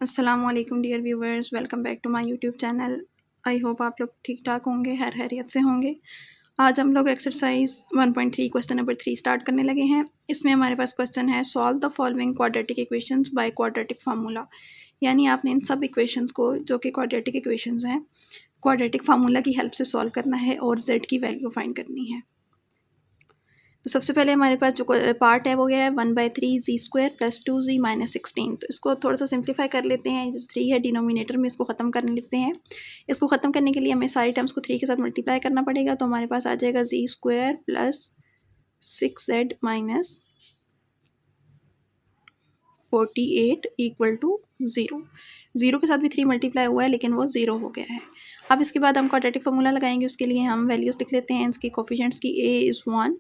अस्सलामुअलैकुम dear viewers, welcome back to my YouTube channel. I hope आप लोग ठीक ठाक होंगे, खैरियत से होंगे। आज हम लोग एक्सरसाइज 1.3 क्वेश्चन नंबर 3 स्टार्ट करने लगे हैं। इसमें हमारे पास क्वेश्चन है solve the following quadratic equations by quadratic formula. यानी आपने इन सब इक्वेशंस को, जो कि क्वाड्रेटिक इक्वेशंस हैं, क्वाड्रेटिक फार्मूला की हेल्प से सॉल्व करना है और z की वैल्यू फाइंड करनी है। तो सबसे पहले हमारे पास जो पार्ट है वो गया है 1/3 जी स्क्वायर प्लस 2z माइनस 16। तो इसको थोड़ा सा सिंप्लीफाई कर लेते हैं। जो 3 है डिनोमिनेटर में, इसको ख़त्म कर लेते हैं। इसको ख़त्म करने के लिए हमें सारी टर्म्स को 3 के साथ मल्टीप्लाई करना पड़ेगा। तो हमारे पास आ जाएगा G square plus 6z minus 48 equal to 0। 0 के साथ भी 3 मल्टीप्लाई हुआ है लेकिन वो 0 हो गया है। अब इसके बाद हम क्वाड्रेटिक फार्मूला लगाएंगे। उसके लिए हम वैल्यूज़ लिख लेते हैं इसकी कोफिशिएंट्स की। a is 1,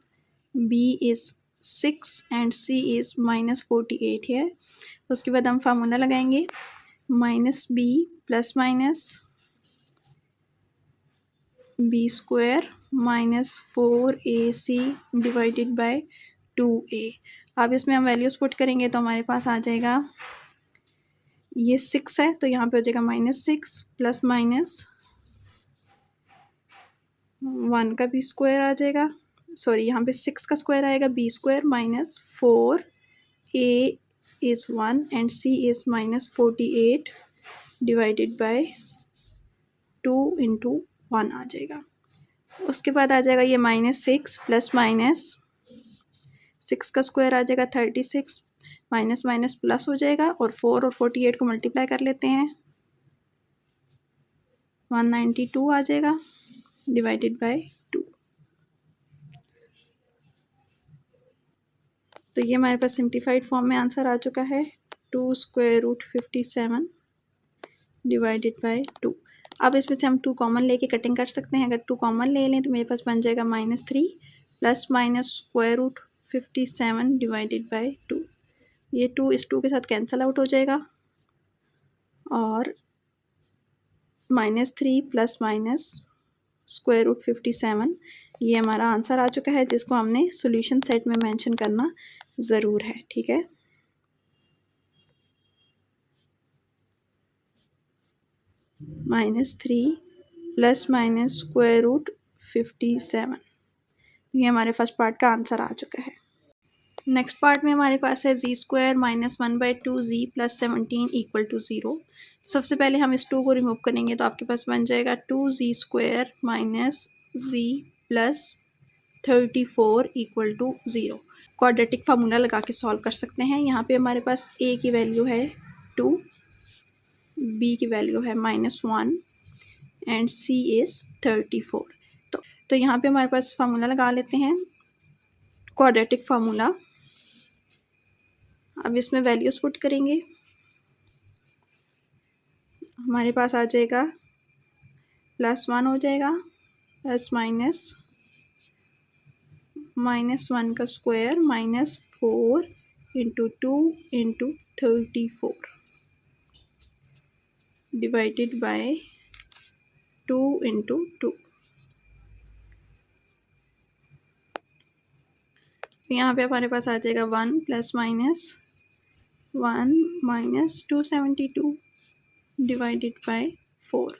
b is 6 and c is minus 48 है। उसके बाद हम फार्मूला लगाएंगे minus b plus minus b square minus 4ac divided by 2a। अब इसमें हम वैल्यूज़ पुट करेंगे तो हमारे पास आ जाएगा, ये 6 है तो यहाँ पे हो जाएगा -6 प्लस माइनस 1 का भी स्क्वायर आ जाएगा। सॉरी, यहाँ पे 6 का स्क्वायर आएगा, b square minus 4a is 1 and c is minus 48 divided by 2 into 1 आ जाएगा। उसके बाद आ जाएगा ये -6 प्लस माइनस 6 का स्क्वायर आ जाएगा 36, माइनस माइनस प्लस हो जाएगा और 4 और 48 को मल्टीप्लाई कर लेते हैं, 192 आ जाएगा डिवाइडेड बाय 2। तो ये हमारे पास सिम्प्लीफाइड फॉर्म में आंसर आ चुका है 2 स्क्वायर रूट 57 डिवाइडेड बाय 2। अब इसमें से हम 2 कॉमन लेके कटिंग कर सकते हैं। अगर 2 कॉमन ले लें तो मेरे पास बन जाएगा -3 plus minus square root 57 divided by 2। ये 2 इस 2 के साथ कैंसिल आउट हो जाएगा और -3 प्लस माइनस स्क्वायर रूट 57, ये हमारा आंसर आ चुका है, जिसको हमने सॉल्यूशन सेट में मेंशन करना ज़रूर है। ठीक है, -3 प्लस माइनस स्क्वायर रूट 57, ये हमारे फर्स्ट पार्ट का आंसर आ चुका है। नेक्स्ट पार्ट में हमारे पास है G square minus 1/2z plus 17 equal to 0। सबसे पहले हम इस 2 को रिमूव करेंगे तो आपके पास बन जाएगा 2z square minus z plus 34 equal to 0। Quadratic formula लगा के सॉल्व कर सकते हैं। यहाँ पे हमारे पास a की वैल्यू है 2, b की वैल्यू है -1 एंड c इज़ 34। तो यहाँ पे हमारे पास फार्मूला लगा लेते हैं, क्वाड्रेटिक फार्मूला। अब इसमें वैल्यूज़ पुट करेंगे, हमारे पास आ जाएगा +1 हो जाएगा प्लस -1 का square -4 into 2 into 34 divided by 2 into 2। यहाँ पे हमारे पास आ जाएगा 1 प्लस -1 माइनस 272 डिवाइडेड बाय 4।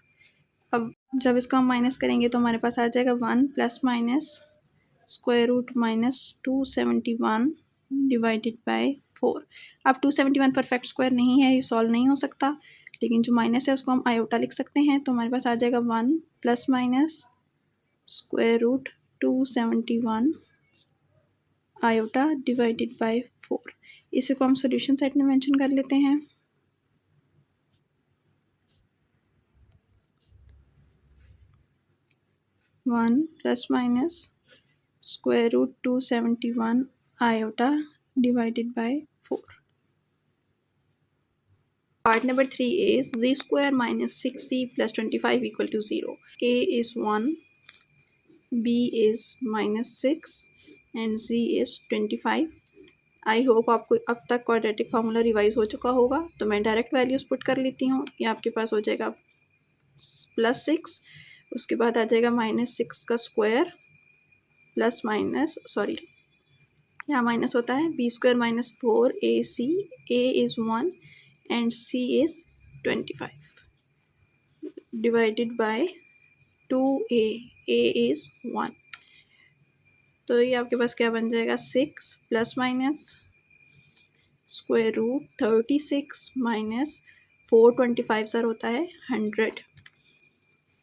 अब जब इसको हम माइनस करेंगे तो हमारे पास आ जाएगा 1 plus minus square root -271 divided by 4। अब 271 परफेक्ट स्क्वायर नहीं है, ये सॉल्व नहीं हो सकता, लेकिन जो माइनस है उसको हम आयोटा लिख सकते हैं। तो हमारे पास आ जाएगा 1 plus minus square root 271 iota divided by 4। इसी को हम सॉल्यूशन सेट में मेंशन कर लेते हैं। One plus minus square root 271 iota divided by 4। Part number 3 is z square minus 6c plus 25 equal to 0. a is 1, b is -6 and c is 25. I hope आपको अब तक क्वाड्रेटिक फार्मूला रिवाइज हो चुका होगा। तो मैं डायरेक्ट वैल्यूज़ पुट कर लेती हूँ। ये आपके पास हो जाएगा +6, उसके बाद आ जाएगा -6 का स्क्वायर प्लस माइनस, सॉरी यहाँ माइनस होता है, b square -4ac, a is 1 and c is 25 divided by 2a, a is 1। तो ये आपके पास क्या बन जाएगा, 6 plus minus square root 36 minus 425 sir होता है 100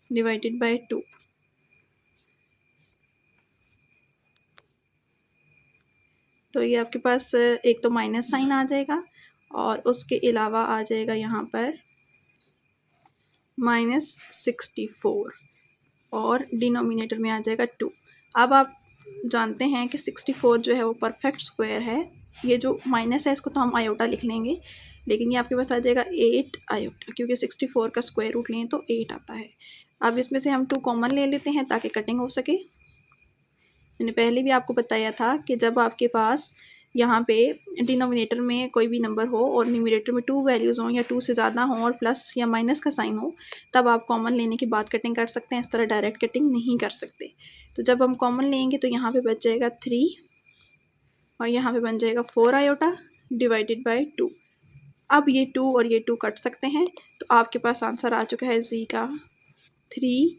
डिवाइडेड बाय 2। तो ये आपके पास एक तो माइनस साइन आ जाएगा और उसके अलावा आ जाएगा यहाँ पर -64 और डिनोमिनेटर में आ जाएगा 2। अब आप जानते हैं कि 64 जो है वो परफेक्ट स्क्वायर है। ये जो माइनस है इसको तो हम आयोटा लिख लेंगे, लेकिन ये आपके पास आ जाएगा 8 आयोटा, क्योंकि 64 का स्क्वायर रूट लें तो 8 आता है। अब इसमें से हम 2 कॉमन ले लेते हैं ताकि कटिंग हो सके। मैंने पहले भी आपको बताया था कि जब आपके पास यहाँ पे डिनोमिनेटर में कोई भी नंबर हो और न्यूमरेटर में 2 वैल्यूज़ हों या 2 से ज़्यादा हों और प्लस या माइनस का साइन हो, तब आप कॉमन लेने के बाद कटिंग कर सकते हैं। इस तरह डायरेक्ट कटिंग नहीं कर सकते। तो जब हम कॉमन लेंगे तो यहाँ पे बच जाएगा 3 और यहाँ पे बन जाएगा 4 आयोटा डिवाइडेड बाय 2। अब ये 2 और ये 2 कट सकते हैं, तो आपके पास आंसर आ चुका है जी का 3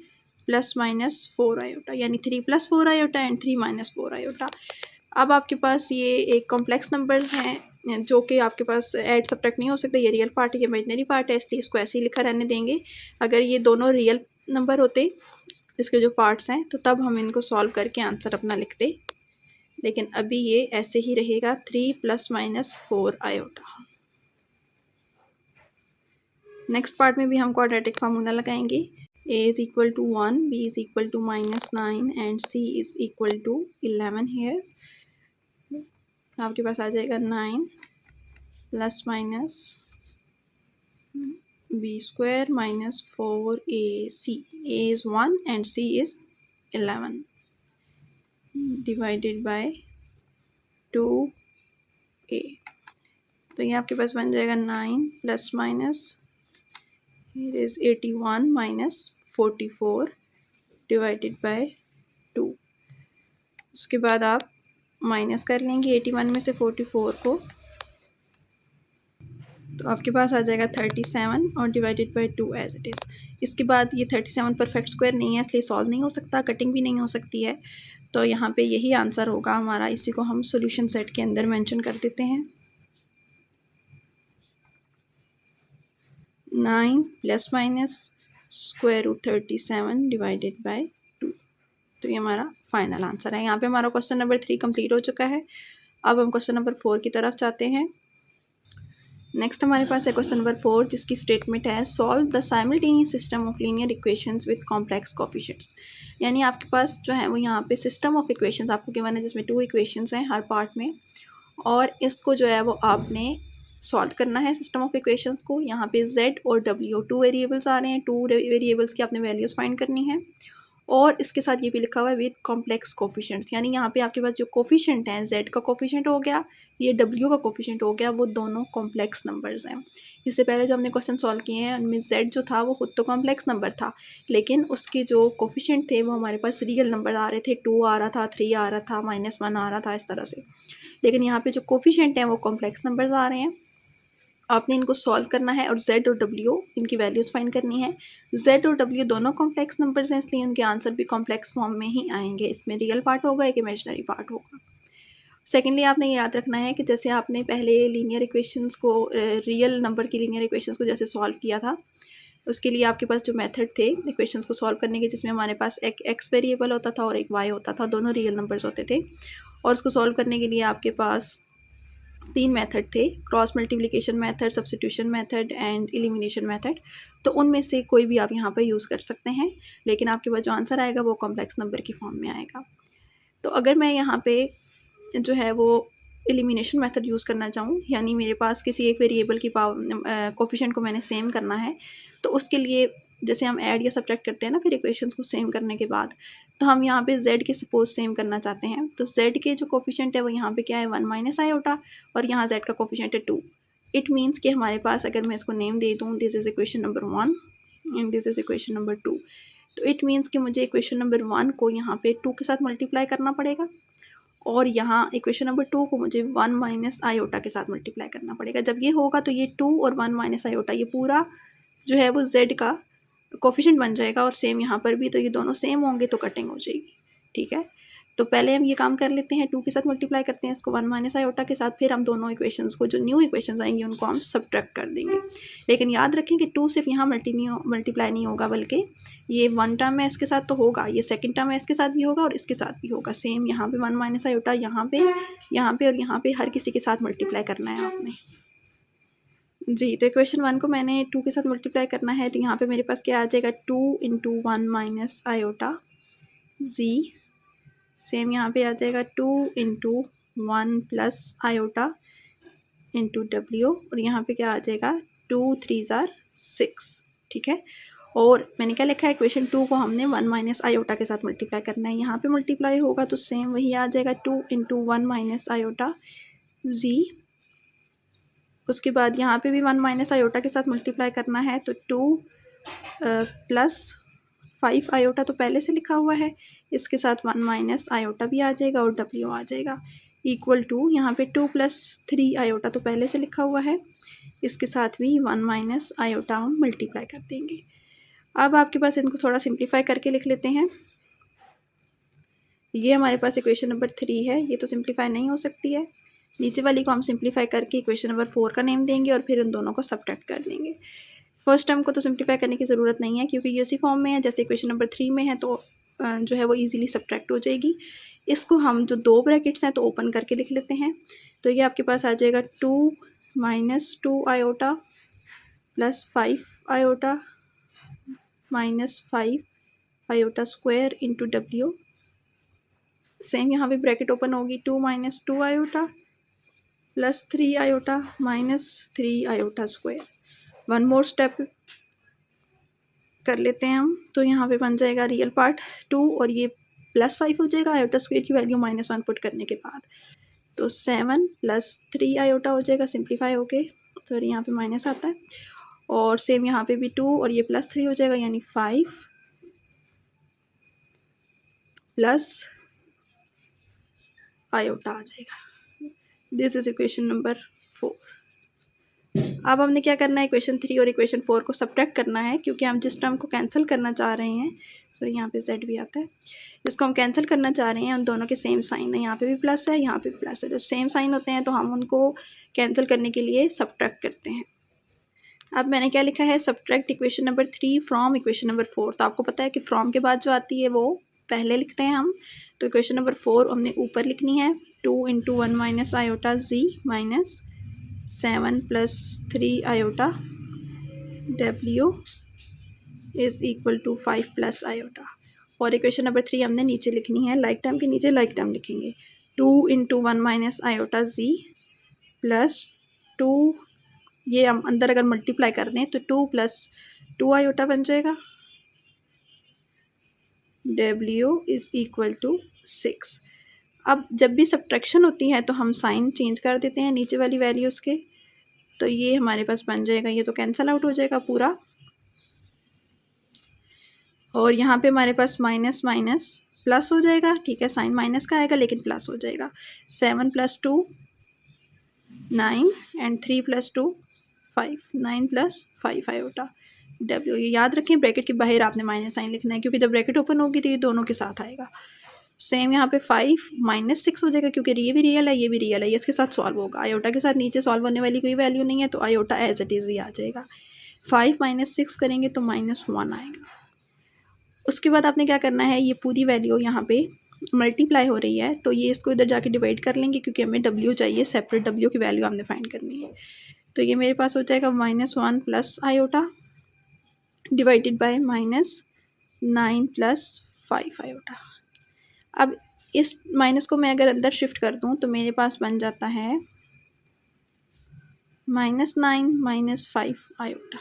प्लस माइनस 4 आयोटा, यानी 3 plus 4 iota and 3 minus 4 iota. अब आपके पास ये एक कॉम्प्लेक्स नंबर्स हैं जो कि आपके पास ऐड सब्ट्रैक्ट नहीं हो सकते। ये रियल पार्ट है, ये इमेजिनरी पार्ट है, इसलिए इसको ऐसे ही लिखा रहने देंगे। अगर ये दोनों रियल नंबर होते इसके जो पार्ट्स हैं तो तब हम इनको सॉल्व करके आंसर अपना लिखते, लेकिन अभी ये ऐसे ही रहेगा 3 plus minus 4 iota. Next part में भी हम क्वाड्रेटिक फार्मूला लगाएंगे। a is equal to 1, b is equal to -9 and c is equal to 11 here। आपके पास आ जाएगा 9 plus minus b square minus 4ac, a is 1 and c is 11 divided by 2a। तो ये आपके पास बन जाएगा 9 plus minus here is 81 minus 44 divided by 2। उसके बाद आप माइनस कर लेंगे 81 में से 44 को, तो आपके पास आ जाएगा 37 और divided by 2 as it is. इसके बाद ये 37 परफेक्ट स्क्वायर नहीं है, इसलिए सॉल्व नहीं हो सकता, कटिंग भी नहीं हो सकती है। तो यहाँ पे यही आंसर होगा हमारा। इसी को हम सॉल्यूशन सेट के अंदर मेंशन कर देते हैं। 9 plus minus square root 37 divided by 2। तो ये हमारा फाइनल आंसर है। यहाँ पे हमारा क्वेश्चन नंबर 3 कंप्लीट हो चुका है। अब हम क्वेश्चन नंबर 4 की तरफ जाते हैं। नेक्स्ट हमारे पास है क्वेश्चन नंबर 4, जिसकी स्टेटमेंट है solve the simultaneous system of linear equations with complex coefficients. यानी आपके पास जो है वो यहाँ पे सिस्टम ऑफ इक्वेशंस आपको गिवन है, जिसमें 2 इक्वेशंस हैं हर पार्ट में, और इसको जो है वो आपने सॉल्व करना है सिस्टम ऑफ इक्वेशंस को। यहाँ पे z और w 2 वेरिएबल्स आ रहे हैं, 2 वेरिएबल्स की आपने वैल्यूज़ फाइंड करनी है, और इसके साथ ये भी लिखा हुआ है विद कॉम्प्लेक्स कोफिशिएंट्स। यानी यहाँ पे आपके पास जो कोफिशिएंट हैं, z का कोफिशिएंट हो गया, ये w का कोफिशिएंट हो गया, वो दोनों कॉम्प्लेक्स नंबर्स हैं। इससे पहले जो हमने क्वेश्चन सॉल्व किए हैं उनमें z जो था वो खुद तो कॉम्प्लेक्स नंबर था, लेकिन उसके जो कोफिशिएंट थे वो हमारे पास रियल नंबर आ रहे थे। 2 आ रहा था, 3 आ रहा था, -1 आ रहा था, इस तरह से। लेकिन यहाँ पे जो कोफिशिएंट हैं वो कॉम्प्लेक्स नंबर्स आ रहे हैं। आपने इनको सॉल्व करना है और z और w इनकी वैल्यूज़ फाइंड करनी है। z और w दोनों कॉम्प्लेक्स नंबर्स हैं, इसलिए उनके आंसर भी कॉम्प्लेक्स फॉर्म में ही आएंगे। इसमें रियल पार्ट होगा, एक इमेजिनरी पार्ट होगा। सेकेंडली आपने ये याद रखना है कि जैसे आपने पहले लीनियर इक्वेशंस को, रियल नंबर की लीनियर इक्वेशंस को जैसे सॉल्व किया था, उसके लिए आपके पास जो मेथड थे इक्वेशंस को सॉल्व करने के, जिसमें हमारे पास एक x वेरिएबल होता था और एक y होता था, दोनों रियल नंबर्स होते थे, और उसको सॉल्व करने के लिए आपके पास 3 मेथड थे, cross multiplication method, substitution method and elimination method. तो उनमें से कोई भी आप यहाँ पर यूज़ कर सकते हैं, लेकिन आपके पास जो आंसर आएगा वो कॉम्प्लेक्स नंबर की फॉर्म में आएगा। तो अगर मैं यहाँ पे जो है वो एलिमिनेशन मेथड यूज़ करना चाहूँ, यानी मेरे पास किसी एक वेरिएबल की कोफिशिएंट को मैंने सेम करना है, तो उसके लिए जैसे हम ऐड या सब्ट्रैक्ट करते हैं ना फिर इक्वेशंस को सेम करने के बाद, तो हम यहाँ पे z के सपोज सेम करना चाहते हैं। तो z के जो कोफिशिएंट है वो यहाँ पे क्या है, 1 माइनस आयोटा, और यहाँ z का कोफिशिएंट है 2। इट मीन्स कि हमारे पास, अगर मैं इसको नेम दे दूँ, this is equation number 1 and this is equation number 2, तो इट मीन्स कि मुझे इक्वेशन नंबर 1 को यहाँ पे 2 के साथ मल्टीप्लाई करना पड़ेगा, और यहाँ इक्वेशन नंबर 2 को मुझे 1 माइनस आयोटा के साथ मल्टीप्लाई करना पड़ेगा। जब ये होगा तो ये 2 और 1 माइनस आयोटा ये पूरा जो है वो z का कोफिशिएंट बन जाएगा और सेम यहाँ पर भी, तो ये दोनों सेम होंगे तो कटिंग हो जाएगी। ठीक है, तो पहले हम ये काम कर लेते हैं, 2 के साथ मल्टीप्लाई करते हैं इसको 1 माइनस आयोटा के साथ, फिर हम दोनों इक्वेशंस को, जो न्यू इक्वेशंस आएंगी उनको हम सब्ट्रैक्ट कर देंगे। लेकिन याद रखें कि 2 सिर्फ यहाँ मल्टीप्लाई नहीं होगा, बल्कि ये 1 टर्म है इसके साथ तो होगा, ये सेकंड टर्म है इसके साथ भी होगा और इसके साथ भी होगा। सेम यहाँ पे 1 माइनस आयोटा यहाँ पे और यहाँ पे हर किसी के साथ मल्टीप्लाई करना है आपने जी। तो इक्वेशन 1 को मैंने 2 के साथ मल्टीप्लाई करना है, तो यहाँ पे मेरे पास क्या आ जाएगा 2 इंटू 1 माइनस आयोटा जी। सेम यहाँ पे आ जाएगा 2 into 1 plus iota into W, और यहाँ पे क्या आ जाएगा 2 3 ज़ार 6। ठीक है, और मैंने क्या लिखा है, इक्वेशन 2 को हमने 1 माइनस आयोटा के साथ मल्टीप्लाई करना है। यहाँ पे मल्टीप्लाई होगा तो सेम वही आ जाएगा 2 इंटू 1 माइनस आयोटा जी। उसके बाद यहाँ पे भी 1 माइनस आयोटा के साथ मल्टीप्लाई करना है, तो 2 प्लस 5 आयोटा तो पहले से लिखा हुआ है, इसके साथ 1 माइनस आयोटा भी आ जाएगा और डब्ल्यू आ जाएगा, इक्वल टू यहाँ पे 2 प्लस 3 आयोटा तो पहले से लिखा हुआ है, इसके साथ भी 1 माइनस आयोटा हम मल्टीप्लाई कर देंगे। अब आपके पास इनको थोड़ा सिंप्लीफाई करके लिख लेते हैं। ये हमारे पास इक्वेशन नंबर 3 है, ये तो सिंप्लीफाई नहीं हो सकती है। नीचे वाली को हम सिंप्लीफाई करके इक्वेशन नंबर 4 का नेम देंगे और फिर उन दोनों को सब्ट्रैक्ट कर देंगे। फर्स्ट टर्म को तो सिंप्लीफाई करने की ज़रूरत नहीं है क्योंकि ये उसी फॉर्म में है जैसे इक्वेशन नंबर 3 में है, तो जो है वो इजीली सब्ट्रैक्ट हो जाएगी। इसको हम जो 2 ब्रैकेट्स हैं तो ओपन करके लिख लेते हैं, तो ये आपके पास आ जाएगा 2 minus 2 iota plus 5 iota minus 5 iota square into W. Same यहाँ पे ब्रैकेट ओपन होगी, 2 minus 2 iota plus 3 iota minus 3 iota square. One more step कर लेते हैं हम, तो यहाँ पे बन जाएगा रियल पार्ट 2 और ये प्लस 5 हो जाएगा आयोटा स्क्वायर की वैल्यू -1 पुट करने के बाद, तो 7 प्लस 3 आयोटा हो जाएगा सिंप्लीफाई होके, सॉरी यहाँ पे माइनस आता है, और सेम यहाँ पे भी 2 और ये प्लस 3 हो जाएगा, यानी 5 प्लस आयोटा आ जाएगा। This is equation number 4। अब हमने क्या करना है, इक्वेशन 3 और इक्वेशन 4 को सब्ट्रैक्ट करना है, क्योंकि हम जिस टर्म को कैंसिल करना चाह रहे हैं, सॉरी यहाँ पे z भी आता है, जिसको हम कैंसिल करना चाह रहे हैं उन दोनों के सेम साइन है, यहाँ पे भी प्लस है यहाँ पे भी प्लस है, तो सेम साइन होते हैं तो हम उनको कैंसिल करने के लिए सब्ट्रैक्ट करते हैं। अब मैंने क्या लिखा है, subtract equation number 3 from equation number 4। तो आपको पता है कि फ्रॉम के बाद जो आती है वो पहले लिखते हैं हम, तो इक्वेशन नंबर 4 हमने ऊपर लिखनी है, 2 into 1 minus iota z minus 7 plus 3 iota डब्ल्यू is equal to 5 plus iota. और इक्वेशन नंबर 3 हमने नीचे लिखनी है, लाइक टर्म के नीचे लाइक टर्म लिखेंगे, 2 इंटू 1 माइनस आयोटा जी प्लस 2, ये हम अंदर अगर मल्टीप्लाई कर दें तो 2 प्लस 2 आयोटा बन जाएगा, डब्ल्यू इज इक्वल टू 6। अब जब भी सब्ट्रैक्शन होती है तो हम साइन चेंज कर देते हैं नीचे वाली वैल्यूज़ के, तो ये हमारे पास बन जाएगा, ये तो कैंसिल आउट हो जाएगा पूरा, और यहाँ पे हमारे पास माइनस माइनस प्लस हो जाएगा। ठीक है, साइन माइनस का आएगा लेकिन प्लस हो जाएगा, 7 plus 2 9 and 3 plus 2 5, 9 plus 5 iota W. ये याद रखें ब्रैकेट के बाहर आपने माइनस साइन लिखना है, क्योंकि जब ब्रैकेट ओपन होगी तो ये दोनों के साथ आएगा। सेम यहाँ पे 5 माइनस 6 हो जाएगा, क्योंकि ये भी रियल है ये भी रियल है, ये इसके साथ सॉल्व होगा, आयोटा के साथ नीचे सॉल्व होने वाली कोई वैल्यू नहीं है, तो आयोटा एज इट इज़ ही आ जाएगा। 5 माइनस 6 करेंगे तो -1 आएगा। उसके बाद आपने क्या करना है, ये पूरी वैल्यू यहाँ पे मल्टीप्लाई हो रही है, तो ये इसको इधर जाके डिवाइड कर लेंगे, क्योंकि हमें डब्ल्यू चाहिए, सेपरेट डब्ल्यू की वैल्यू हमने फाइंड करनी है। तो ये मेरे पास हो जाएगा -1 plus iota divided bye -9 plus 5 iota. अब इस माइनस को मैं अगर अंदर शिफ्ट कर दूं तो मेरे पास बन जाता है -9 माइनस 5 आयोटा।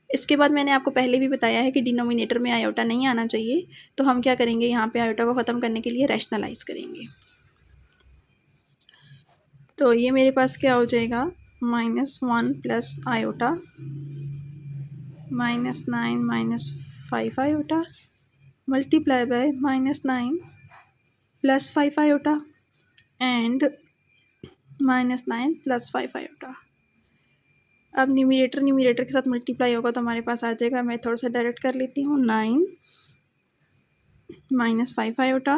इसके बाद मैंने आपको पहले भी बताया है कि डिनोमिनेटर में आयोटा नहीं आना चाहिए, तो हम क्या करेंगे, यहाँ पे आयोटा को ख़त्म करने के लिए रैशनलाइज करेंगे। तो ये मेरे पास क्या हो जाएगा, -1 plus iota -9 minus 5 iota multiply bye -9 plus 5 iota and -9 plus 5 iota. अब न्यूमरेटर के साथ मल्टीप्लाई होगा तो हमारे पास आ जाएगा, मैं थोड़ा सा डायरेक्ट कर लेती हूँ, 9 minus 5 iota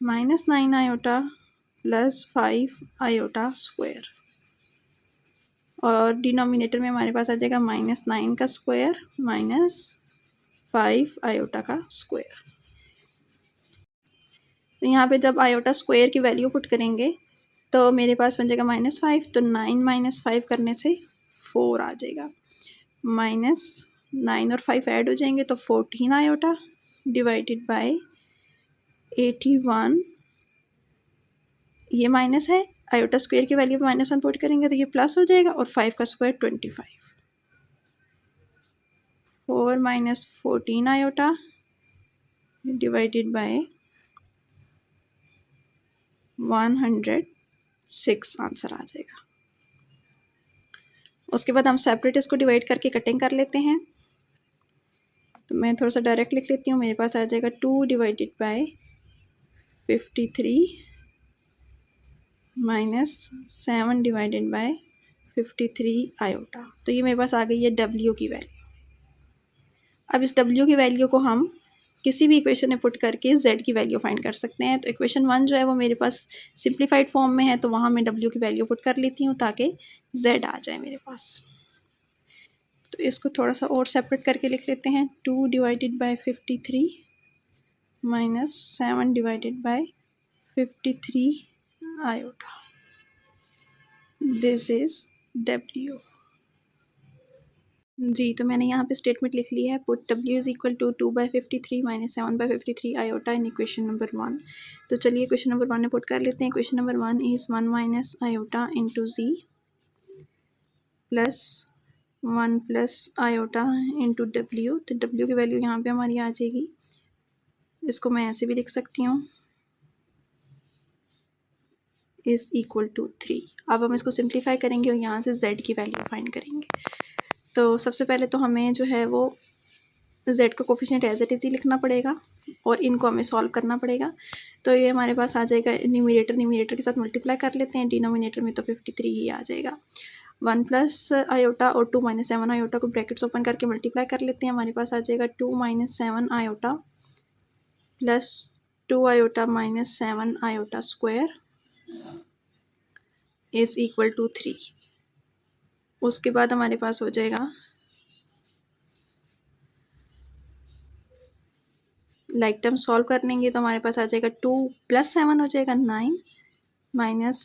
minus 9 iota plus 5 iota square, और डिनोमिनेटर में हमारे पास आ जाएगा -9 का स्क्वायर माइनस 5 आयोटा का स्क्वायर। तो यहाँ पे जब आयोटा स्क्वायर की वैल्यू पुट करेंगे तो मेरे पास बन जाएगा -5, तो 9 माइनस 5 करने से 4 आ जाएगा, -9 और 5 ऐड हो जाएंगे तो 14 आयोटा डिवाइडेड बाय 81, ये माइनस है, आयोटा स्क्वायर की वैल्यू में -1 पुट करेंगे तो ये प्लस हो जाएगा, और 5 का square 25, 4 minus 14 iota divided by 106 answer आ जाएगा। उसके बाद हम सेपरेट इसको डिवाइड करके कटिंग कर लेते हैं, तो मैं थोड़ा सा डायरेक्ट लिख लेती हूँ, मेरे पास आ जाएगा 2 divided by 53 minus 7 divided by 53 iota, तो ये मेरे पास आ गई है W की वैल्यू। अब इस W की वैल्यू को हम किसी भी इक्वेशन में पुट करके Z की वैल्यू फाइंड कर सकते हैं। तो इक्वेशन 1 जो है वो मेरे पास सिंप्लीफाइड फॉर्म में है, तो वहाँ मैं W की वैल्यू पुट कर लेती हूँ ताकि Z आ जाए मेरे पास। तो इसको थोड़ा सा और सेपरेट करके लिख लेते हैं, 2 divided by 53 minus 7 divided by 53 iota, this is W। जी, तो मैंने यहाँ पे स्टेटमेंट लिख ली है, put W is equal to 2/53 minus 7/53 iota in equation number 1। तो चलिए क्वेश्चन नंबर 1 में पुट कर लेते हैं। Question number 1 is 1 minus iota into Z plus 1 plus iota into W। तो W की वैल्यू यहाँ पे हमारी आ जाएगी, इसको मैं ऐसे भी लिख सकती हूँ, इज़ इक्वल टू 3। अब हम इसको सिंप्लीफाई करेंगे और यहाँ से Z की वैल्यू फाइंड करेंगे। तो सबसे पहले तो हमें जो है वो Z का कोफिशिएंट एज इट इज़ ही लिखना पड़ेगा और इनको हमें सॉल्व करना पड़ेगा। तो ये हमारे पास आ जाएगा, न्यूमरेटर के साथ मल्टीप्लाई कर लेते हैं, डिनोमिनेटर में तो 53 ही आ जाएगा। 1 प्लस आयोटा और 2 माइनस 7 आयोटा को ब्रैकेट्स ओपन करके मल्टीप्लाई कर लेते हैं, हमारे पास आ जाएगा 2 minus 7 iota plus 2 iota minus 7 iota square is equal to 3। उसके बाद हमारे पास हो जाएगा लाइक टर्म सॉल्व कर लेंगे तो हमारे पास आ जाएगा 2 प्लस 7 हो जाएगा 9 minus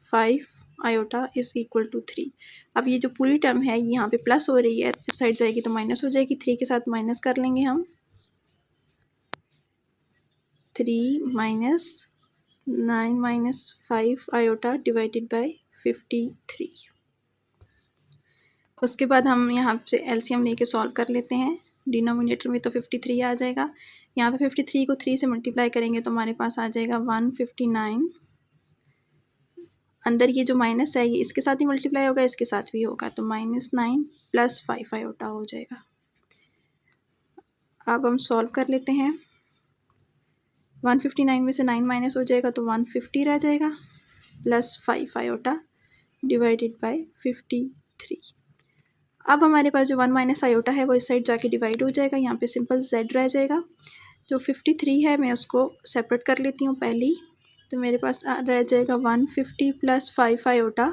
5 iota is equal to 3। अब ये जो पूरी टर्म है यहाँ पे प्लस हो रही है, इस साइड जाएगी तो माइनस हो जाएगी, 3 के साथ माइनस कर लेंगे हम, 3 minus 9 minus 5 iota divided by 53। उसके बाद हम यहाँ से एलसीएम लेके सॉल्व कर लेते हैं, डिनोमिनेटर में तो 53 आ जाएगा, यहाँ पे 53 को 3 से मल्टीप्लाई करेंगे तो हमारे पास आ जाएगा 159, अंदर ये जो माइनस है ये इसके साथ ही मल्टीप्लाई होगा, इसके साथ भी होगा, तो -9 प्लस 5 आयोटा हो जाएगा। अब हम सॉल्व कर लेते हैं, 159 में से 9 माइनस हो जाएगा तो 150 रह जाएगा, प्लस 5 आयोटा डिवाइडेड बाय 53। अब हमारे पास जो 1 माइनस आयोटा है वो इस साइड जाके डिवाइड हो जाएगा, यहाँ पे सिंपल Z रह जाएगा। जो 53 है मैं उसको सेपरेट कर लेती हूँ पहली, तो मेरे पास रह जाएगा 150 plus 5 iota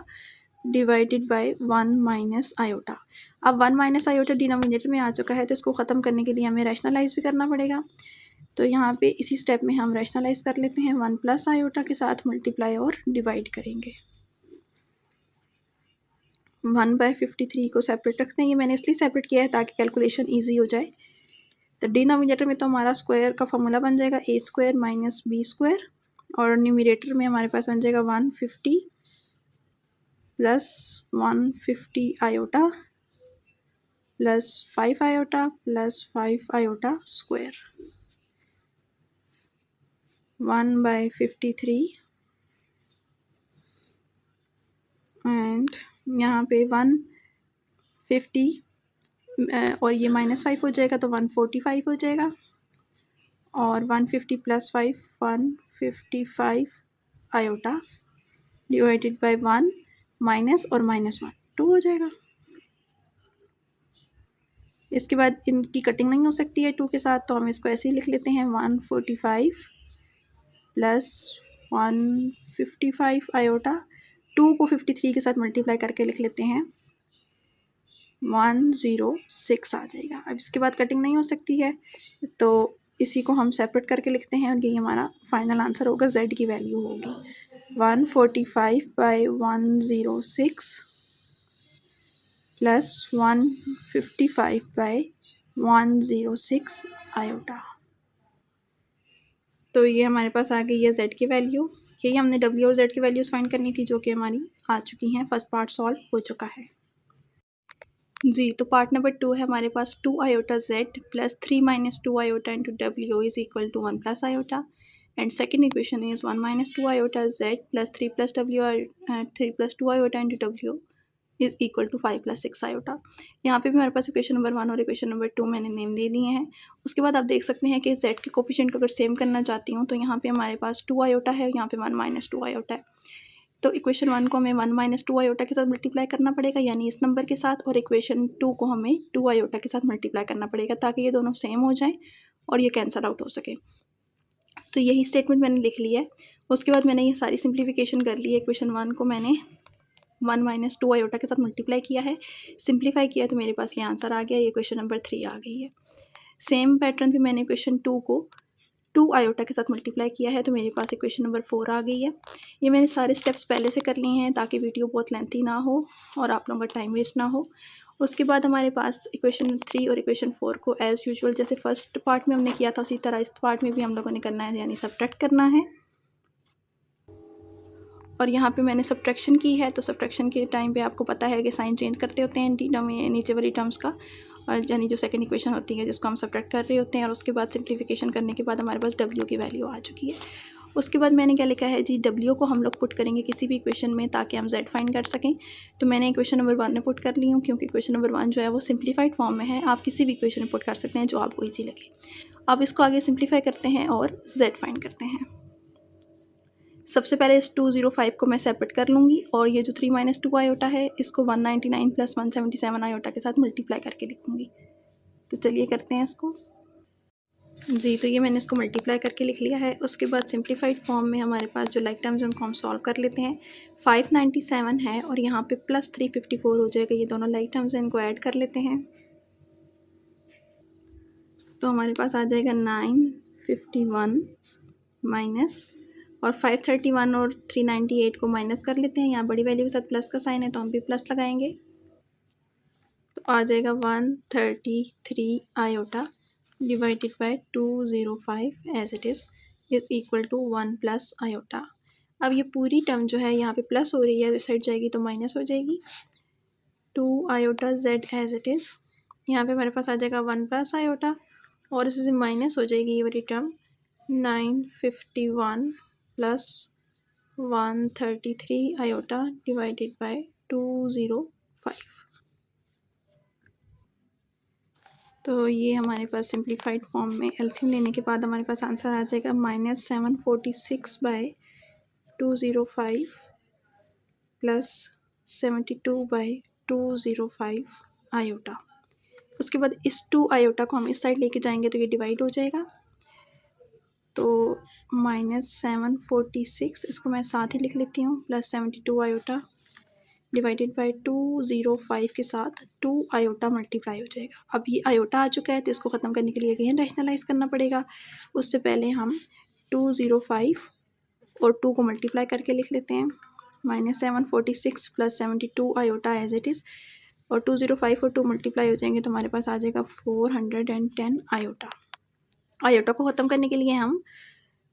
divided bye 1 minus iota. अब 1 माइनस आयोटा डिनोमिनेटर में आ चुका है, तो इसको ख़त्म करने के लिए हमें रैशनलाइज भी करना पड़ेगा। तो यहाँ पे इसी स्टेप में हम रैशनलाइज कर लेते हैं, 1 प्लस आयोटा के साथ मल्टीप्लाई और डिवाइड करेंगे। 1/53 को सेपरेट रखते हैं, ये मैंने इसलिए सेपरेट किया है ताकि कैलकुलेशन ईजी हो जाए। तो डिनोमिनेटर में तो हमारा स्क्वायर का फॉर्मूला बन जाएगा a² माइनस b², और न्यूमरेटर में हमारे पास बन जाएगा 150 plus 150 iota plus 5 iota plus 5 iota square, 1/53 and यहाँ पे 150 और ये -5 हो जाएगा तो 145 हो जाएगा, और 150 plus 5 155 iota divided bye 1 minus और -1 2 हो जाएगा। इसके बाद इनकी कटिंग नहीं हो सकती है 2 के साथ, तो हम इसको ऐसे ही लिख लेते हैं 145 प्लस 155 आयोटा। 2 को 53 के साथ मल्टीप्लाई करके लिख लेते हैं 106 आ जाएगा। अब इसके बाद कटिंग नहीं हो सकती है, तो इसी को हम सेपरेट करके लिखते हैं और ये हमारा फाइनल आंसर होगा, z की वैल्यू होगी 145/106 प्लस 155/106 आयोटा। तो ये हमारे पास आ गई है z की वैल्यू। यही हमने w और z की वैल्यूज़ फाइंड करनी थी, जो कि हमारी आ चुकी हैं। फर्स्ट पार्ट सॉल्व हो चुका है जी। तो पार्ट नंबर 2 है हमारे पास 2 iota z plus 3 minus 2 iota into w is equal to 1 plus iota, and second equation is 1 minus 2 iota z plus 3 plus 2 iota into w is equal to 5 plus 6 iota. यहाँ पे भी हमारे पास equation number 1 और equation number 2 मैंने name दे दिए हैं। उसके बाद आप देख सकते हैं कि z के कोफिशिएंट को अगर सेम करना चाहती हूँ, तो यहाँ पे हमारे पास 2 आयोटा है, यहाँ पे 1 माइनस 2 आयोटा है। तो इक्वेशन 1 को हमें 1 माइनस 2 आयोटा के साथ मल्टीप्लाई करना पड़ेगा, यानी इस नंबर के साथ, और इक्वेशन 2 को हमें 2 आयोटा के साथ मल्टीप्लाई करना पड़ेगा, ताकि ये दोनों सेम हो जाएं और ये कैंसल आउट हो सके। तो यही स्टेटमेंट मैंने लिख ली है। उसके बाद मैंने ये सारी सिंप्लीफिकेशन कर ली है। इक्वेशन 1 को मैंने 1 माइनस 2 आयोटा के साथ मल्टीप्लाई किया है, सिंप्लीफाई किया, तो मेरे पास ये आंसर आ गया। ये इक्वेशन नंबर 3 आ गई है। सेम पैटर्न पे मैंने इक्वेशन 2 को 2 आयोटा के साथ मल्टीप्लाई किया है, तो मेरे पास इक्वेशन नंबर 4 आ गई है। ये मैंने सारे स्टेप्स पहले से कर लिए हैं, ताकि वीडियो बहुत लेंथी ना हो और आप लोगों का टाइम वेस्ट ना हो। उसके बाद हमारे पास इक्वेशन 3 और इक्वेशन 4 को एज़ यूजुअल जैसे फर्स्ट पार्ट में हमने किया था, उसी तरह इस पार्ट में भी हम लोगों ने करना है, यानी सब्ट्रैक्ट करना है। और यहाँ पे मैंने सब्ट्रैक्शन की है, तो सब्ट्रैक्शन के टाइम पे आपको पता है कि साइन चेंज करते होते हैं नीचे वाली टर्म्स का, यानी जो सेकंड इक्वेशन होती है जिसको हम सब्ट्रैक्ट कर रहे होते हैं। और उसके बाद सिंप्लीफिकेशन करने के बाद हमारे पास w की वैल्यू आ चुकी है। उसके बाद मैंने क्या लिखा है जी, w को हम लोग पुट करेंगे किसी भी इक्वेशन में, ताकि हम z फाइंड कर सकें। तो मैंने इक्वेशन नंबर 1 में पुट कर ली हूँ, क्योंकि इक्वेशन नंबर 1 जो है वो सिंप्लीफाइड फॉर्म में है। आप किसी भी इक्वेशन में पुट कर सकते हैं जो आपको ईजी लगे। अब इसको आगे सिंप्लीफाई करते हैं और z फाइंड करते हैं। सबसे पहले इस 205 को मैं सेपरेट कर लूँगी, और ये जो 3 माइनस 2 आयोटा है, इसको 199 प्लस 177 आयोटा के साथ मल्टीप्लाई करके लिखूँगी। तो चलिए करते हैं इसको जी। तो ये मैंने इसको मल्टीप्लाई करके लिख लिया है। उसके बाद सिंप्लीफाइड फॉर्म में हमारे पास जो लाइक टर्म्स हैं उनको हम सॉल्व कर लेते हैं। 597 है और यहाँ पे प्लस 354 हो जाएगा। ये दोनों लाइक टर्म्स हैं, इनको ऐड कर लेते हैं। तो हमारे पास आ जाएगा 951 माइनस, और 531 और 398 को माइनस कर लेते हैं। यहाँ बड़ी वैल्यू के साथ प्लस का साइन है, तो हम भी प्लस लगाएंगे। तो आ जाएगा 133 iota divided by 205 as it is equal to 1 plus iota. अब ये पूरी टर्म जो है यहाँ पे प्लस हो रही है, इस साइड जाएगी तो माइनस हो जाएगी। 2 iota z as it is, यहाँ पे हमारे पास आ जाएगा 1 प्लस आयोटा, और इससे माइनस हो जाएगी ये वाली term 951 plus 133 iota divided by 205। तो ये हमारे पास सिंप्लीफाइड फॉर्म में एलसीएम लेने के बाद हमारे पास आंसर आ जाएगा -746/205 प्लस 72/205 आयोटा। उसके बाद इस 2 आयोटा को हम इस साइड लेके जाएंगे तो ये डिवाइड हो जाएगा। तो -746 इसको मैं साथ ही लिख लेती हूँ, प्लस 72 आयोटा डिवाइडेड बाय 205 के साथ 2 आयोटा मल्टीप्लाई हो जाएगा। अब ये आयोटा आ चुका है, तो इसको ख़त्म करने के लिए अगेन रैशनलाइज करना पड़ेगा। उससे पहले हम 205 और 2 को मल्टीप्लाई करके लिख लेते हैं। -746 plus 72 iota as it is, और 205 और 2 मल्टीप्लाई हो जाएंगे तो हमारे पास आ जाएगा 410 आयोटा। आयोटा को ख़त्म करने के लिए हम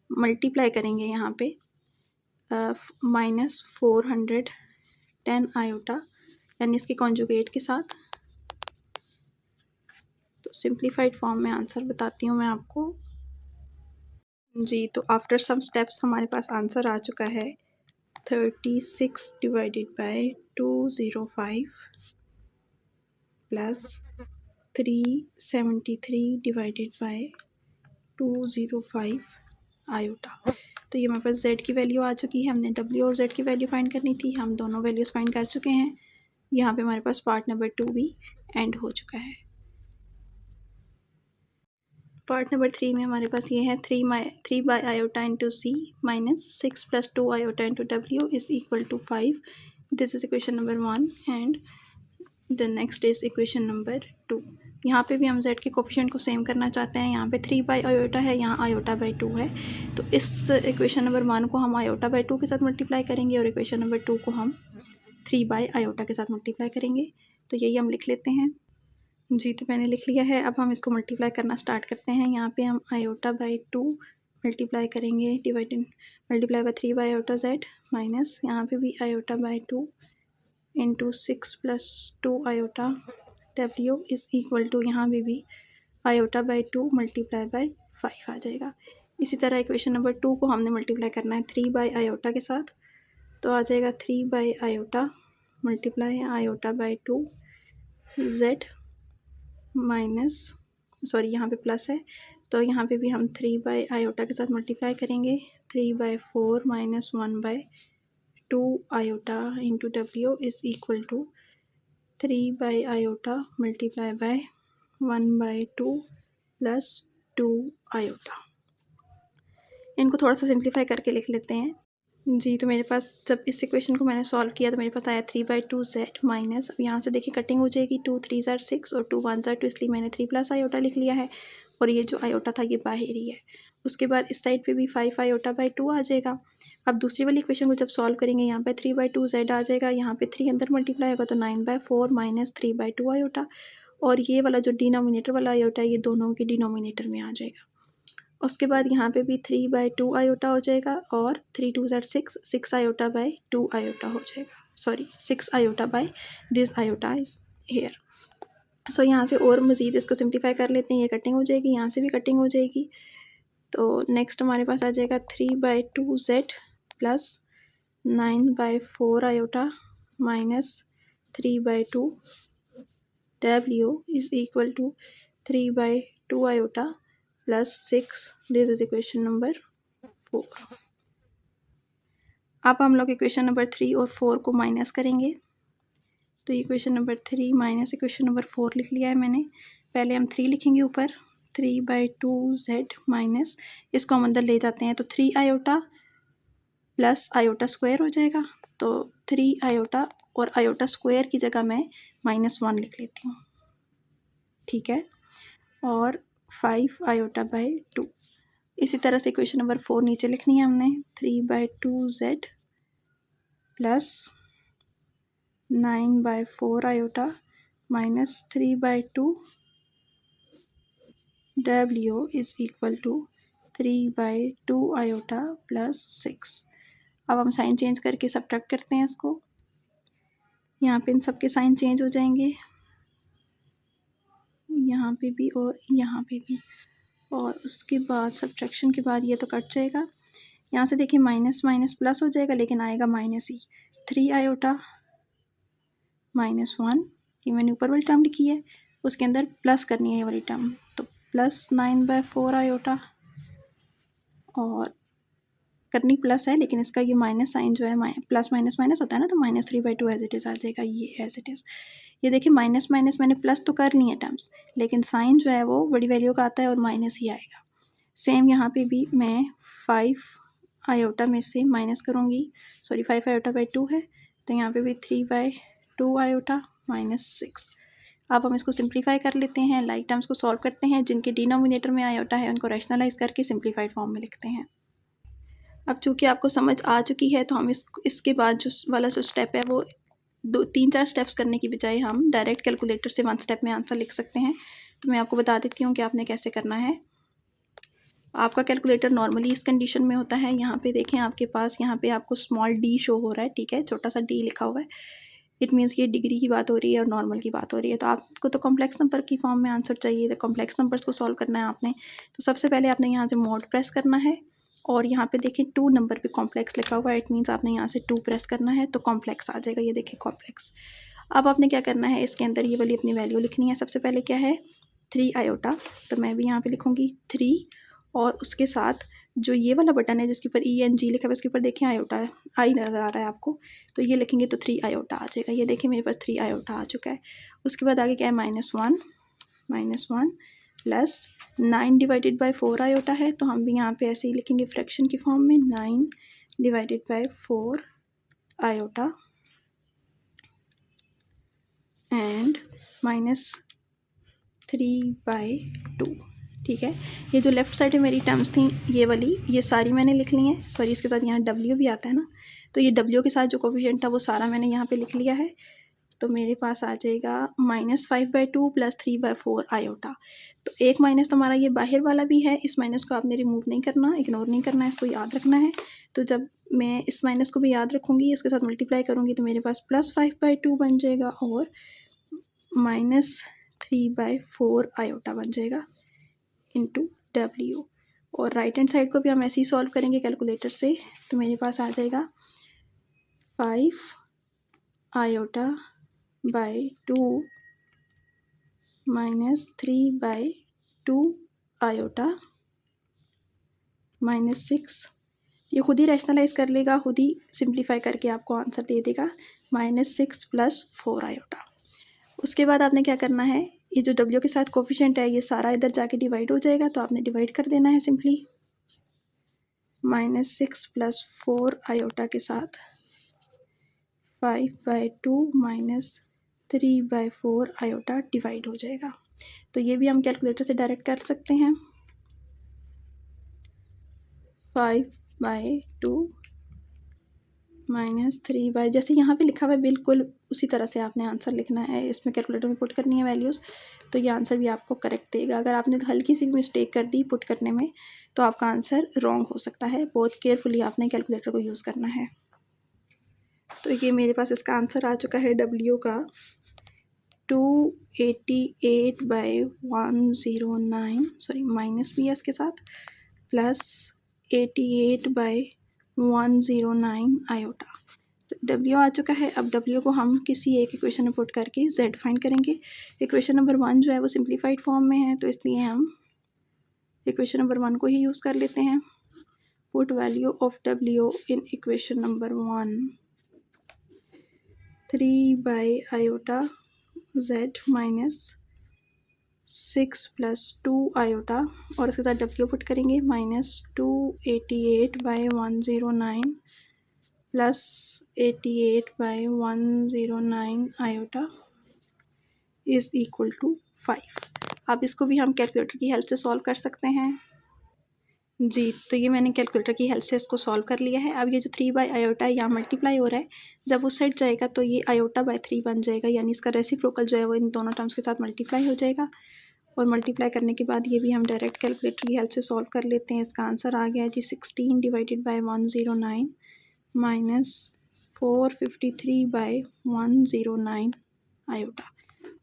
मल्टीप्लाई करेंगे यहाँ पे -410 आयोटा, यानी इसके कॉन्जुगेट के साथ। तो सिंप्लीफाइड फॉर्म में आंसर बताती हूँ मैं आपको जी। तो आफ्टर सम स्टेप्स हमारे पास आंसर आ चुका है 36 divided by 205 plus 373 divided by 205 iota. तो ये हमारे पास z की वैल्यू आ चुकी है। हमने w और z की वैल्यू फाइंड करनी थी, हम दोनों वैल्यूज़ फाइंड कर चुके हैं। यहाँ पे हमारे पास पार्ट नंबर 2 भी एंड हो चुका है। पार्ट नंबर 3 में हमारे पास ये है 3 by iota into c minus 6 + 2 iota into डब्ल्यू is equal to 5. This is equation number 1 and the next is equation number 2. यहाँ पे भी हम z के कोफिशिएंट को सेम करना चाहते हैं. यहाँ पे 3 बाई आयोटा है, यहाँ आयोटा बाई 2 है. तो इस इक्वेशन नंबर 1 को हम आयोटा बाई 2 के साथ मल्टीप्लाई करेंगे और इक्वेशन नंबर 2 को हम 3 बाई आयोटा के साथ मल्टीप्लाई करेंगे. तो यही हम लिख लेते हैं. जी, तो मैंने लिख लिया है. अब हम इसको मल्टीप्लाई करना स्टार्ट करते हैं. यहाँ पे हम आयोटा बाई 2 मल्टीप्लाई करेंगे, multiply by 3 by iota z minus यहाँ पे भी iota by 2 into 6 + 2 iota w is equal to यहाँ पे भी आयोटा बाई 2 मल्टीप्लाई बाई 5 आ जाएगा. इसी तरह इक्वेशन नंबर 2 को हमने मल्टीप्लाई करना है 3 बाई आयोटा के साथ. तो आ जाएगा 3 by iota multiply iota by 2 z minus यहाँ पे प्लस है तो यहाँ पे भी हम 3 बाई आयोटा के साथ मल्टीप्लाई करेंगे. 3 by 4 minus 1 by 2 iota into डब्ल्यू is equal to 3 by iota multiply by 1 by 2 plus 2 iota. इनको थोड़ा सा सिंप्लीफाई करके लिख लेते हैं. जी, तो मेरे पास जब इस इक्वेशन को मैंने सॉल्व किया तो मेरे पास आया 3 बाई 2 z माइनस, अब यहाँ से देखिए कटिंग हो जाएगी. 2 3 ज़ार 6 और 2 1 ज़ार 2, इसलिए मैंने 3 प्लस आयोटा लिख लिया है और ये जो आयोटा था ये बाहरी है. उसके बाद इस साइड पे भी 5 आयोटा बाई 2 आ जाएगा. अब दूसरी वाली इक्वेशन को जब सॉल्व करेंगे यहाँ पे 3 बाई 2 z आ जाएगा, यहाँ पे 3 अंदर मल्टीप्लाई होगा तो 9 बाई 4 माइनस 3 बाई 2 आयोटा, और ये वाला जो डिनोमिनेटर वाला आयोटा है ये दोनों के डिनोमिनेटर में आ जाएगा. उसके बाद यहाँ पे भी 3 बाई 2 आयोटा हो जाएगा और 3 2 ज़ार 6 आयोटा बाई 2 आयोटा हो जाएगा. 6 iota by this iota is here. So यहाँ से और मज़ीद इसको सिंप्लीफाई कर लेते हैं. ये कटिंग हो जाएगी, यहाँ से भी कटिंग हो जाएगी. तो नेक्स्ट हमारे पास आ जाएगा 3 by 2 z plus 9 by 4 iota minus 3 by 2 w is equal to 3 by 2 iota plus 6. This is equation number 4. अब हम लोग इक्वेशन नंबर 3 और 4 को माइनस करेंगे. तो equation number 3 minus equation number 4 लिख लिया है मैंने. पहले हम 3 लिखेंगे ऊपर. 3 बाई 2 z माइनस, इसको हम अंदर ले जाते हैं तो 3 आयोटा प्लस आयोटा स्क्वायर हो जाएगा. तो 3 आयोटा और आयोटा स्क्वायर की जगह मैं -1 लिख लेती हूँ, ठीक है. और 5 आयोटा बाई 2. इसी तरह से इक्वेशन नंबर 4 नीचे लिखनी है हमने. 3 by 2 z plus 9 by 4 iota minus 3 by 2 w is equal to 3 by 2 iota plus 6. अब हम साइन चेंज करके सब्ट्रैक्ट करते हैं इसको. यहाँ पे इन सब के साइन चेंज हो जाएंगे, यहाँ पे भी और यहाँ पे भी, और उसके बाद सब्ट्रैक्शन के बाद ये तो कट जाएगा. यहाँ से देखिए माइनस माइनस प्लस हो जाएगा लेकिन आएगा माइनस ही. 3 आयोटा -1, ये मैंने ऊपर वाली टर्म लिखी है, उसके अंदर प्लस करनी है ये वाली टर्म. तो प्लस 9 बाई 4 आयोटा, और करनी प्लस है लेकिन इसका ये माइनस साइन जो है प्लस माइनस माइनस होता है ना, तो -3 बाई 2 एज इट इज़ आ जाएगा. ये एज इट इज़. ये देखिए माइनस माइनस मैंने प्लस तो कर ली है टर्म्स, लेकिन साइन जो है वो बड़ी वैल्यू का आता है और माइनस ही आएगा. सेम यहाँ पे भी मैं 5 आयोटा में से माइनस करूँगी. 5 आयोटा बाई 2 है तो यहाँ पे भी 3 बाई 2 आयोटा माइनस 6. अब हम इसको सिंप्लीफाई कर लेते हैं. लाइक टर्म्स को सॉल्व करते हैं. जिनके डिनोमिनेटर में आयोटा है उनको रैशनलाइज करके सिंप्लीफाइड फॉर्म में लिखते हैं. अब चूँकि आपको समझ आ चुकी है तो हम इसके बाद जो वाला जो स्टेप है वो 2-3-4 स्टेप्स करने की बजाय हम डायरेक्ट कैलकुलेटर से 1 स्टेप में आंसर लिख सकते हैं. तो मैं आपको बता देती हूँ कि आपने कैसे करना है. आपका कैलकुलेटर नॉर्मली इस कंडीशन में होता है. यहाँ पे देखें आपके पास, यहाँ पे आपको स्मॉल d शो हो रहा है, ठीक है, छोटा सा d लिखा हुआ है. इट मीन्स ये डिग्री की बात हो रही है और नॉर्मल की बात हो रही है. तो आपको तो कॉम्प्लेक्स नंबर की फॉर्म में आंसर चाहिए, तो कॉम्प्लेक्स नंबर्स को सॉल्व करना है आपने. तो सबसे पहले आपने यहाँ से मोड प्रेस करना है और यहाँ पे देखें 2 नंबर पे कॉम्प्लेक्स लिखा हुआ है. इट मीन्स आपने यहाँ से 2 प्रेस करना है तो कॉम्प्लेक्स आ जाएगा. ये देखिए कॉम्प्लेक्स. अब आपने क्या करना है, इसके अंदर ये वाली अपनी वैल्यू लिखनी है. सबसे पहले क्या है 3 आयोटा, तो मैं भी यहाँ पे लिखूँगी 3, और उसके साथ जो ये वाला बटन है जिसके ऊपर ENG लिखा है उसके ऊपर देखें आयोटा है, आई नज़र आ रहा है आपको, तो ये लिखेंगे तो 3 आयोटा आ जाएगा. ये देखिए मेरे पास 3 आयोटा आ चुका है. उसके बाद आगे क्या है -1, प्लस 9 डिवाइडेड बाय 4 आयोटा है, तो हम भी यहाँ पे ऐसे ही लिखेंगे फ्रैक्शन की फॉर्म में 9 डिवाइडेड बाय 4 आयोटा एंड -3/2। ठीक है, ये जो लेफ़्ट साइड में मेरी टर्म्स थी ये वाली, ये सारी मैंने लिख ली हैं। सॉरी, इसके साथ यहाँ डब्ल्यू भी आता है ना, तो ये डब्ल्यू के साथ जो कोफिशिएंट था वो सारा मैंने यहाँ पे लिख लिया है। तो मेरे पास आ जाएगा -5/2 प्लस 3/4 आयोटा। तो एक माइनस तो हमारा ये बाहर वाला भी है, इस माइनस को आपने रिमूव नहीं करना, इग्नोर नहीं करना है, इसको याद रखना है। तो जब मैं इस माइनस को भी याद रखूँगी, इसके साथ मल्टीप्लाई करूँगी, तो मेरे पास +5/2 बन जाएगा और -3/4 आयोटा बन जाएगा इंटू डब्ल्यू। और राइट हैंड साइड को भी हम ऐसे ही सॉल्व करेंगे कैलकुलेटर से। तो मेरे पास आ जाएगा 5 आयोटा बाय 2 -3/2 आयोटा -6। ये खुद ही रैशनलाइज कर लेगा, खुद ही सिंप्लीफाई करके आपको आंसर दे देगा -6 + 4 आयोटा। उसके बाद आपने क्या करना है, ये जो डब्ल्यू के साथ कोफिशिएंट है ये सारा इधर जाके डिवाइड हो जाएगा, तो आपने डिवाइड कर देना है सिंपली। -6 + 4 आयोटा के साथ 5/2 -3/4 आयोटा डिवाइड हो जाएगा। तो ये भी हम कैलकुलेटर से डायरेक्ट कर सकते हैं। 5/2 -3 जैसे यहाँ पे लिखा हुआ है बिल्कुल उसी तरह से आपने आंसर लिखना है, इसमें कैलकुलेटर में पुट करनी है वैल्यूज़, तो ये आंसर भी आपको करेक्ट देगा। अगर आपने हल्की सी भी मिस्टेक कर दी पुट करने में तो आपका आंसर रॉन्ग हो सकता है। बहुत केयरफुली आपने कैलकुलेटर को यूज़ करना है। तो ये मेरे पास इसका आंसर आ चुका है डब्ल्यू का 288/109, सॉरी माइनस भी है इसके साथ, प्लस 88/109 आयोटा। तो डब्ल्यू आ चुका है। अब डब्ल्यू को हम किसी एक इक्वेशन में पुट करके जेड फाइंड करेंगे। इक्वेशन नंबर 1 जो है वो सिंप्लीफाइड फॉर्म में है, तो इसलिए हम इक्वेशन नंबर 1 को ही यूज़ कर लेते हैं। पुट वैल्यू ऑफ डब्ल्यू in equation number 1, 3 iota z -6 + 2 iota, और इसके साथ डब्ल्यू पुट करेंगे -288/109 plus 88/109 iota is equal to 5। अब इसको भी हम कैलकुलेटर की हेल्प से सॉल्व कर सकते हैं। जी, तो ये मैंने कैलकुलेटर की हेल्प से इसको सॉल्व कर लिया है। अब ये जो 3 आयोटा है यहाँ मल्टीप्लाई हो रहा है, जब वो सेट जाएगा तो ये आयोटा/3 बन जाएगा, यानी इसका रेसिप्रोकल जो है वो इन दोनों टर्म्स के साथ मल्टीप्लाई हो जाएगा। और मल्टीप्लाई करने के बाद ये भी हम डायरेक्ट कैलकुलेटर की हेल्प से सॉल्व कर लेते हैं। इसका आंसर आ गया जी 16 डिवाइडेड बाय 109 -453/109 आयोटा।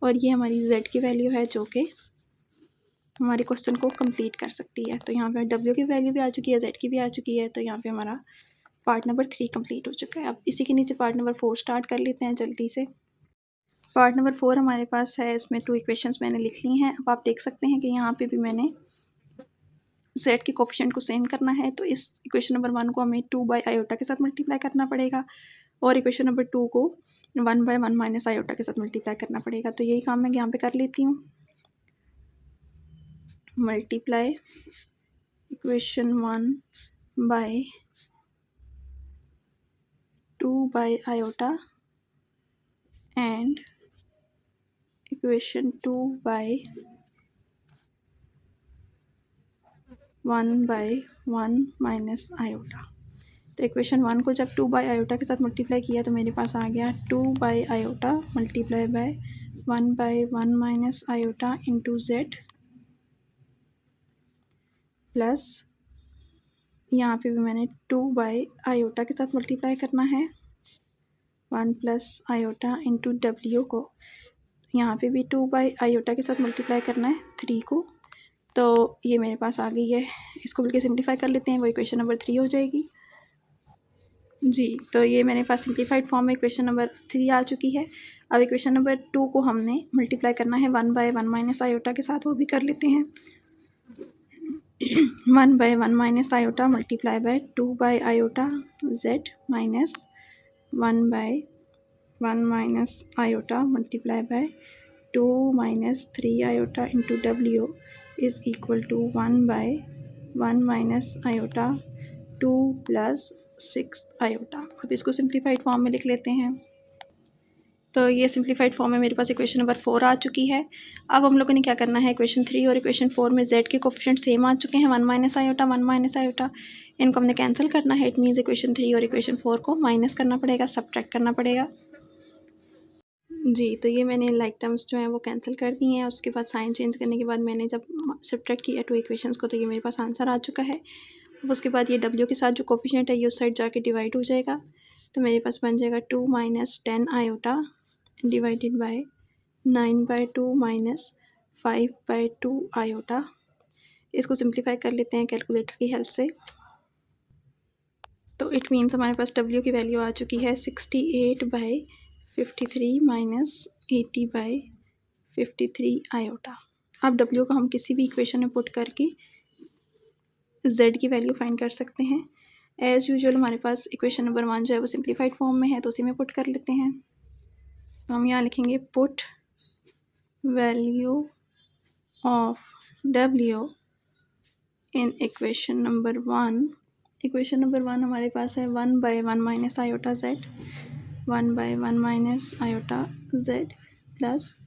और ये हमारी जेड की वैल्यू है जो कि हमारे क्वेश्चन को कंप्लीट कर सकती है। तो यहाँ पे डब्ल्यू की वैल्यू भी आ चुकी है, जेड की भी आ चुकी है, तो यहाँ पे हमारा पार्ट नंबर 3 कंप्लीट हो चुका है। अब इसी के नीचे पार्ट नंबर 4 स्टार्ट कर लेते हैं जल्दी से। पार्ट नंबर 4 हमारे पास है, इसमें 2 इक्वेशंस मैंने लिख ली हैं। अब आप देख सकते हैं कि यहाँ पे भी मैंने जेड के कोफिशिएंट को सेम करना है, तो इस इक्वेशन नंबर 1 को हमें 2 आयोटा के साथ मल्टीप्लाई करना पड़ेगा, और इक्वेशन नंबर 2 को 1/1 - आयोटा के साथ मल्टीप्लाई करना पड़ेगा। तो यही काम मैं यहाँ पे कर लेती हूँ। Multiply equation 1 by 2 iota and equation 2 by 1/1 - iota. तो इक्वेशन 1 को जब 2 आयोटा के साथ मल्टीप्लाई किया तो मेरे पास आ गया 2 iota multiply bye 1/1 - iota into Z, plus यहाँ पे भी मैंने 2 आयोटा के साथ मल्टीप्लाई करना है 1 + आयोटा इंटू डब्ल्यू को, यहाँ पे भी 2 आयोटा के साथ मल्टीप्लाई करना है 3 को। तो ये मेरे पास आ गई है, इसको बल्कि सिंप्लीफाई कर लेते हैं, वो इक्वेशन नंबर 3 हो जाएगी। जी, तो ये मेरे पास सिंप्लीफाइड फॉर्म में इक्वेशन नंबर 3 आ चुकी है। अब इक्वेशन नंबर 2 को हमने मल्टीप्लाई करना है 1/1 - आयोटा के साथ, वो भी कर लेते हैं। 1/1 - iota multiply by 2 iota z minus 1/1 - iota multiply by 2 - 3 iota into डब्ल्यू is equal to 1/1 minus iota 2 plus 6 iota. अब इसको सिंप्लीफाइड फॉर्म में लिख लेते हैं। तो ये सिंप्लीफाइड फॉर्म में मेरे पास इक्वेशन नंबर 4 आ चुकी है। अब हम लोगों ने क्या करना है, इक्वेशन 3 और इक्वेशन 4 में z के कोफिशिएंट सेम आ चुके हैं, 1 माइनस आयोटा 1 माइनस आयोटा। इनको हमने कैंसिल करना है। इट मीन्स इक्वेशन 3 और इक्वेशन 4 को माइनस करना पड़ेगा, सब्ट्रैक्ट करना पड़ेगा। जी, तो ये मैंने लाइक टर्म्स जो हैं वो कैंसिल कर दी हैं। उसके बाद साइन चेंज करने के बाद मैंने जब सब्ट्रैक्ट किया 2 इक्वेशंस को, तो ये मेरे पास आंसर आ चुका है। अब उसके बाद ये w के साथ जो कोफिशिएंट है ये उस साइड जाके डिवाइड हो जाएगा, तो मेरे पास बन जाएगा 2 minus 10 iota divided bye 9/2 minus 5/2 iota. इसको सिंप्लीफाई कर लेते हैं कैलकुलेटर की हेल्प से। तो इट मीन्स हमारे पास w की वैल्यू आ चुकी है 68/53 माइनस 80/53 आयोटा। अब w को हम किसी भी इक्वेशन में पुट करके z की वैल्यू फाइंड कर सकते हैं। एज़ यूजुअल हमारे पास इक्वेशन नंबर 1 जो है वो सिंप्लीफाइड फॉर्म में है, तो उसी में पुट कर लेते हैं। तो हम यहाँ लिखेंगे put value of w in equation number 1। Equation number 1 हमारे पास है 1/1 minus iota z, 1/1 minus iota z plus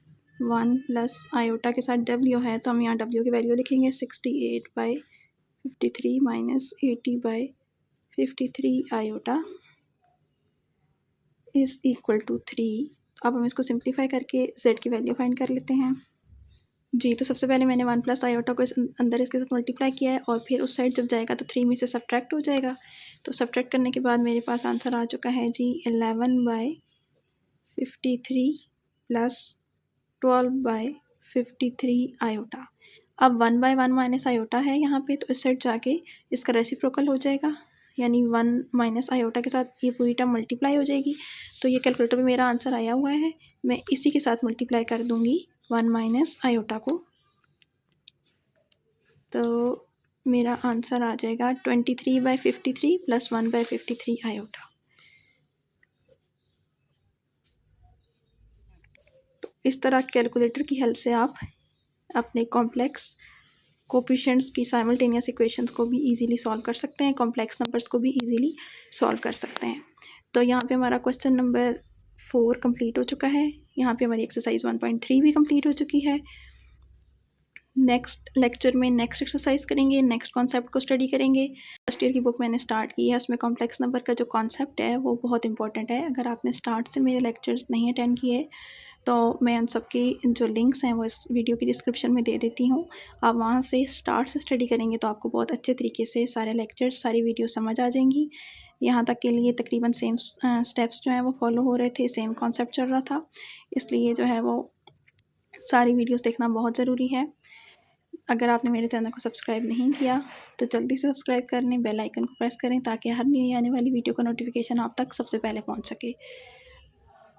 1 plus iota के साथ w है, तो हम यहाँ w की वैल्यू लिखेंगे 68/53 minus 80/53 iota is equal to 3। अब हम इसको सिंप्लीफाई करके z की वैल्यू फाइंड कर लेते हैं। जी, तो सबसे पहले मैंने 1 प्लस आयोटा को अंदर इसके साथ मल्टीप्लाई किया है, और फिर उस साइड जब जाएगा तो 3 में से सब्ट्रैक्ट हो जाएगा। तो सब्ट्रैक्ट करने के बाद मेरे पास आंसर आ चुका है जी 11/53 प्लस 12/53 आयोटा। अब 1/1 माइनस आयोटा है यहाँ पे, तो इस साइड जाके इसका रेसिप्रोकल हो जाएगा, यानी 1 माइनस आयोटा के साथ ये पूरी टर्म मल्टीप्लाई हो जाएगी। तो ये कैलकुलेटर में मेरा आंसर आया हुआ है, मैं इसी के साथ मल्टीप्लाई कर दूँगी 1 माइनस आयोटा को, तो मेरा आंसर आ जाएगा 23/53 प्लस 1/53 आयोटा। तो इस तरह कैलकुलेटर की हेल्प से आप अपने कॉम्प्लेक्स कोफिशिएंट्स की साइमल्टेनियस इक्वेशंस को भी इजीली सॉल्व कर सकते हैं, कॉम्प्लेक्स नंबर्स को भी इजीली सॉल्व कर सकते हैं। तो यहाँ पे हमारा क्वेश्चन नंबर 4 कंप्लीट हो चुका है। यहाँ पे हमारी एक्सरसाइज 1.3 भी कंप्लीट हो चुकी है। नेक्स्ट लेक्चर में नेक्स्ट एक्सरसाइज करेंगे, नेक्स्ट कॉन्सेप्ट को स्टडी करेंगे। फर्स्ट ईयर की बुक मैंने स्टार्ट की है, उसमें कॉम्प्लेक्स नंबर का जो कॉन्सेप्ट है वो बहुत इंपॉर्टेंट है। अगर आपने स्टार्ट से मेरे लेक्चर्स नहीं अटेंड किए तो मैं उन सबकी जो लिंक्स हैं वो इस वीडियो की डिस्क्रिप्शन में दे देती हूँ। आप वहाँ से स्टार्ट से स्टडी करेंगे तो आपको बहुत अच्छे तरीके से सारे लेक्चर्स, सारी वीडियो समझ आ जाएंगी। यहाँ तक के लिए तकरीबन सेम स्टेप्स जो हैं वो फॉलो हो रहे थे, सेम कॉन्सेप्ट चल रहा था, इसलिए जो है वो सारी वीडियोस देखना बहुत ज़रूरी है। अगर आपने मेरे चैनल को सब्सक्राइब नहीं किया तो जल्दी से सब्सक्राइब कर लें, बेल आइकन को प्रेस करें ताकि हर नई आने वाली वीडियो का नोटिफिकेशन आप तक सबसे पहले पहुंच सके।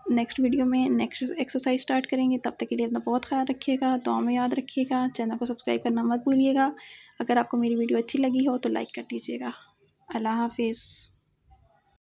नेक्स्ट वीडियो में नेक्स्ट एक्सरसाइज स्टार्ट करेंगे, तब तक के लिए अपना बहुत ख्याल रखिएगा, दुआ में याद रखिएगा, चैनल को सब्सक्राइब करना मत भूलिएगा। अगर आपको मेरी वीडियो अच्छी लगी हो तो लाइक कर दीजिएगा। अल्लाह हाफिज़।